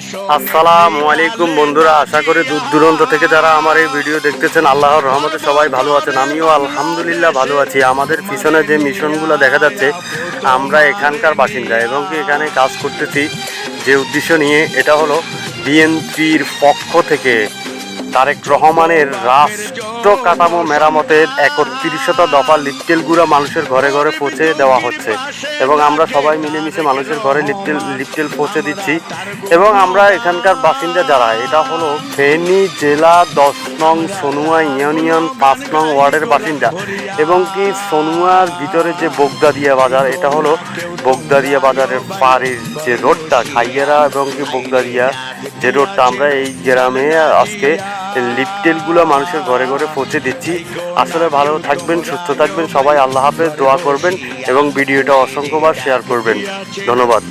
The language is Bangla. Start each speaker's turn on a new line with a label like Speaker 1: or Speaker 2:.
Speaker 1: আসসালামু আলাইকুম বন্ধুরা, আশা করি দূর দূরান্ত থেকে যারা আমার এই ভিডিও দেখতেছেন আল্লাহর রহমতে সবাই ভালো আছেন। আমিও আলহামদুলিল্লাহ ভালো আছি। আমাদের পিছনে যে মিশনগুলো দেখা যাচ্ছে, আমরা এখানকার বাসিন্দা এবং কি এখানে কাজ করতেছি যে উদ্দেশ্য নিয়ে, এটা হলো বিএনপির পক্ষ থেকে তারেক রহমানের রাষ্ট্র কাঠামো মেরামতের 31শত দফা লিফটেল গুঁড়া মানুষের ঘরে ঘরে পৌঁছে দেওয়া হচ্ছে এবং আমরা সবাই মিলেমিশে মানুষের ঘরে লিফটেল পৌঁছে দিচ্ছি। এবং আমরা এখানকার বাসিন্দা যারা, এটা হলো ফেনী জেলা 10 নং সনুয়া ইউনিয়ন 5 নং ওয়ার্ডের বাসিন্দা এবং কি সনুয়ার ভিতরে যে বগদাদিয়া বাজার, এটা হলো বগদাদিয়া বাজারের পাড়ের যে রোডটা খাইয়ারা এবং কি বগদাদিয়া যে রোডটা, আমরা এই গ্রামে আজকে লিফটেলগুলো মানুষের ঘরে ঘরে পৌঁছে দিচ্ছি। আসলে ভালো থাকবেন, সুস্থ থাকবেন সবাই। আল্লাহ হাফেজ, দোয়া করবেন এবং ভিডিওটা অসংখ্যবার শেয়ার করবেন। ধন্যবাদ।